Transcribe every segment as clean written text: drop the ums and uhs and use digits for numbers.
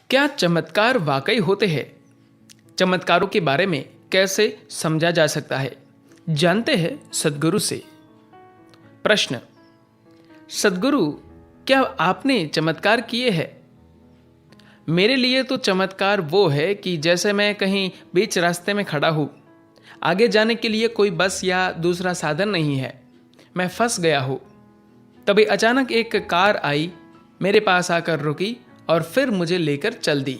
क्या चमत्कार वाकई होते हैं? चमत्कारों के बारे में कैसे समझा जा सकता है? जानते हैं सद्गुरु से। प्रश्न: सद्गुरु, क्या आपने चमत्कार किए हैं? मेरे लिए तो चमत्कार वो है कि जैसे मैं कहीं बीच रास्ते में खड़ा हूँ, आगे जाने के लिए कोई बस या दूसरा साधन नहीं है, मैं फंस गया हूँ। तभी अचानक एक कार आई, मेरे पास आकर रुकी और फिर मुझे लेकर चल दी।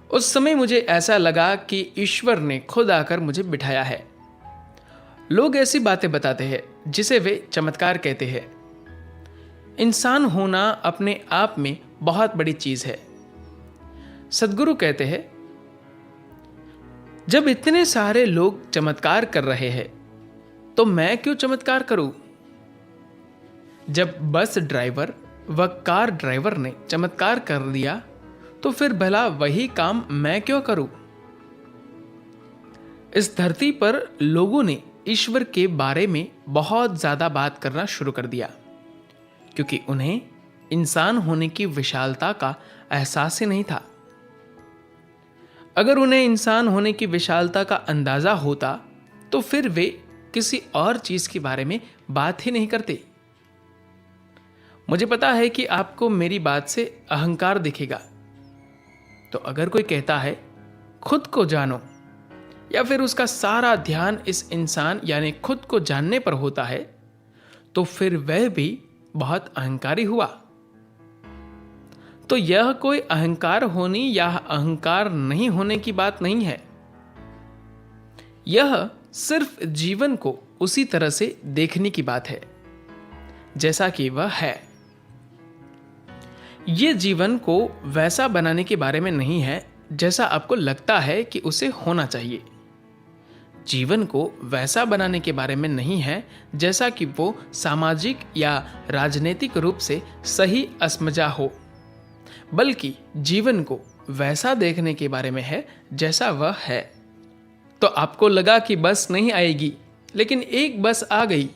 उस समय मुझे ऐसा लगा कि ईश्वर ने खुद आकर मुझे बिठाया है। लोग ऐसी बातें बताते हैं जिसे वे चमत्कार कहते हैं। इंसान होना अपने आप में बहुत बड़ी चीज है। सद्गुरु कहते हैं, जब इतने सारे लोग चमत्कार कर रहे हैं तो मैं क्यों चमत्कार करूं? जब बस ड्राइवर व कार ड्राइवर ने चमत्कार कर दिया तो फिर भला वही काम मैं क्यों करूं? इस धरती पर लोगों ने ईश्वर के बारे में बहुत ज्यादा बात करना शुरू कर दिया, क्योंकि उन्हें इंसान होने की विशालता का एहसास ही नहीं था। अगर उन्हें इंसान होने की विशालता का अंदाजा होता तो फिर वे किसी और चीज के बारे में बात ही नहीं करते। मुझे पता है कि आपको मेरी बात से अहंकार दिखेगा। तो अगर कोई कहता है खुद को जानो, या फिर उसका सारा ध्यान इस इंसान यानी खुद को जानने पर होता है, तो फिर वह भी बहुत अहंकारी हुआ। तो यह कोई अहंकार होने या अहंकार नहीं होने की बात नहीं है। यह सिर्फ जीवन को उसी तरह से देखने की बात है जैसा कि वह है। यह जीवन को वैसा बनाने के बारे में नहीं है जैसा आपको लगता है कि उसे होना चाहिए। जीवन को वैसा बनाने के बारे में नहीं है जैसा कि वो सामाजिक या राजनीतिक रूप से सही असमझा हो, बल्कि जीवन को वैसा देखने के बारे में है जैसा वह है। तो आपको लगा कि बस नहीं आएगी, लेकिन एक बस आ गई।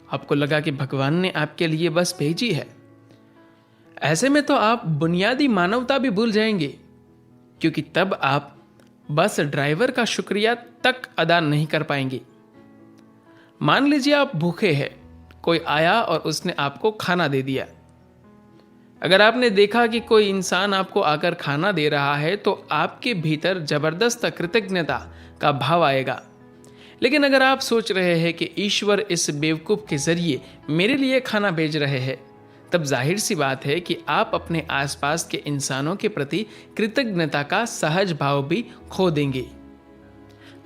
आपको लगा कि भगवान ने आपके लिए बस भेजी है। ऐसे में तो आप बुनियादी मानवता भी भूल जाएंगे, क्योंकि तब आप बस ड्राइवर का शुक्रिया तक अदा नहीं कर पाएंगे। मान लीजिए आप भूखे हैं, कोई आया और उसने आपको खाना दे दिया। अगर आपने देखा कि कोई इंसान आपको आकर खाना दे रहा है तो आपके भीतर जबरदस्त कृतज्ञता का भाव आएगा। लेकिन अगर आप सोच रहे हैं कि ईश्वर इस बेवकूफ के जरिए मेरे लिए खाना भेज रहे हैं, तब जाहिर सी बात है कि आप अपने आसपास के इंसानों के प्रति कृतज्ञता का सहज भाव भी खो देंगे।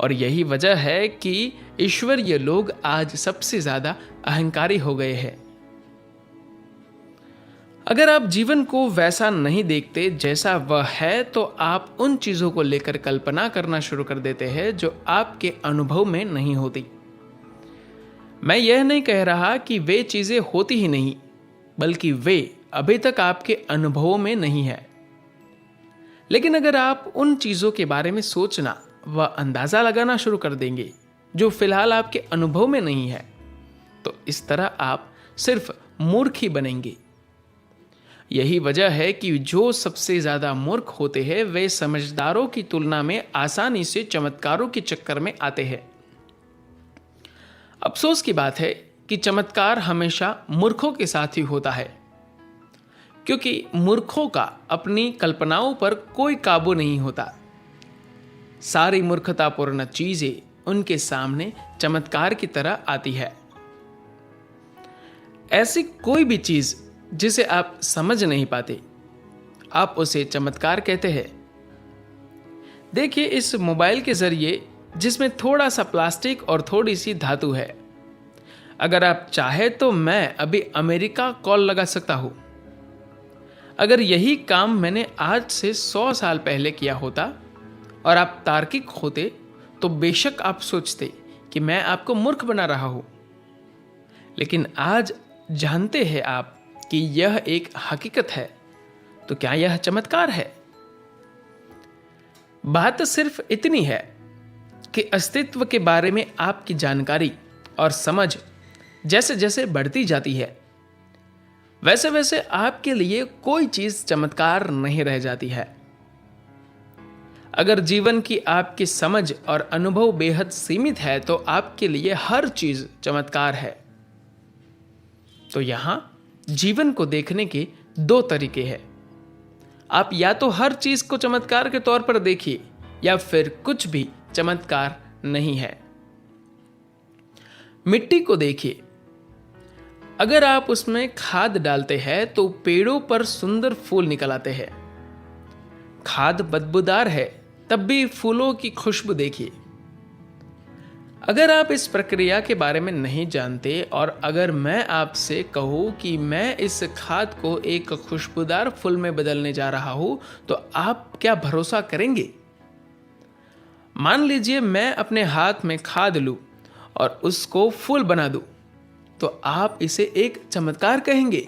और यही वजह है कि ईश्वरीय लोग आज सबसे ज्यादा अहंकारी हो गए हैं। अगर आप जीवन को वैसा नहीं देखते जैसा वह है, तो आप उन चीजों को लेकर कल्पना करना शुरू कर देते हैं जो आपके अनुभव में नहीं होती। मैं यह नहीं कह रहा कि वे चीजें होती ही नहीं, बल्कि वे अभी तक आपके अनुभवों में नहीं है। लेकिन अगर आप उन चीजों के बारे में सोचना व अंदाजा लगाना शुरू कर देंगे जो फिलहाल आपके अनुभव में नहीं है, तो इस तरह आप सिर्फ मूर्ख ही बनेंगे। यही वजह है कि जो सबसे ज्यादा मूर्ख होते हैं वे समझदारों की तुलना में आसानी से चमत्कारों के चक्कर में आते हैं। अफसोस की बात है कि चमत्कार हमेशा मूर्खों के साथ ही होता है, क्योंकि मूर्खों का अपनी कल्पनाओं पर कोई काबू नहीं होता। सारी मूर्खतापूर्ण चीजें उनके सामने चमत्कार की तरह आती है। ऐसी कोई भी चीज जिसे आप समझ नहीं पाते, आप उसे चमत्कार कहते हैं। देखिए, इस मोबाइल के जरिए जिसमें थोड़ा सा प्लास्टिक और थोड़ी सी धातु है, अगर आप चाहे तो मैं अभी अमेरिका कॉल लगा सकता हूं। अगर यही काम मैंने आज से 100 साल पहले किया होता और आप तार्किक होते, तो बेशक आप सोचते कि मैं आपको मूर्ख बना रहा हूं। लेकिन आज जानते हैं आप कि यह एक हकीकत है, तो क्या यह चमत्कार है? बात सिर्फ इतनी है कि अस्तित्व के बारे में आपकी जानकारी और समझ जैसे जैसे बढ़ती जाती है, वैसे वैसे आपके लिए कोई चीज चमत्कार नहीं रह जाती है। अगर जीवन की आपकी समझ और अनुभव बेहद सीमित है तो आपके लिए हर चीज चमत्कार है। तो यहां जीवन को देखने के दो तरीके हैं। आप या तो हर चीज को चमत्कार के तौर पर देखिए या फिर कुछ भी चमत्कार नहीं है। मिट्टी को देखिए, अगर आप उसमें खाद डालते हैं तो पेड़ों पर सुंदर फूल निकल आते हैं। खाद बदबूदार है तब भी फूलों की खुशबू देखिए। अगर आप इस प्रक्रिया के बारे में नहीं जानते और अगर मैं आपसे कहूं कि मैं इस खाद को एक खुशबूदार फूल में बदलने जा रहा हूं तो आप क्या भरोसा करेंगे? मान लीजिए मैं अपने हाथ में खाद लूं और उसको फूल बना दूं, तो आप इसे एक चमत्कार कहेंगे।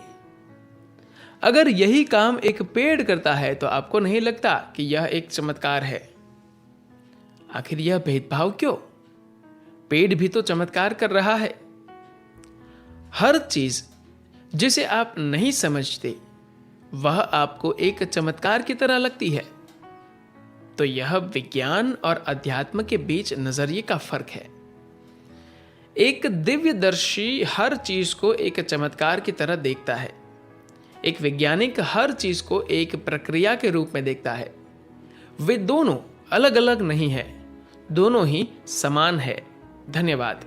अगर यही काम एक पेड़ करता है तो आपको नहीं लगता कि यह एक चमत्कार है? आखिर यह भेदभाव क्यों? पेड़ भी तो चमत्कार कर रहा है। हर चीज जिसे आप नहीं समझते वह आपको एक चमत्कार की तरह लगती है। तो यह विज्ञान और अध्यात्म के बीच नजरिए का फर्क है। एक दिव्यदर्शी हर चीज को एक चमत्कार की तरह देखता है। एक वैज्ञानिक हर चीज को एक प्रक्रिया के रूप में देखता है। वे दोनों अलग अलग नहीं है, दोनों ही समान है। धन्यवाद।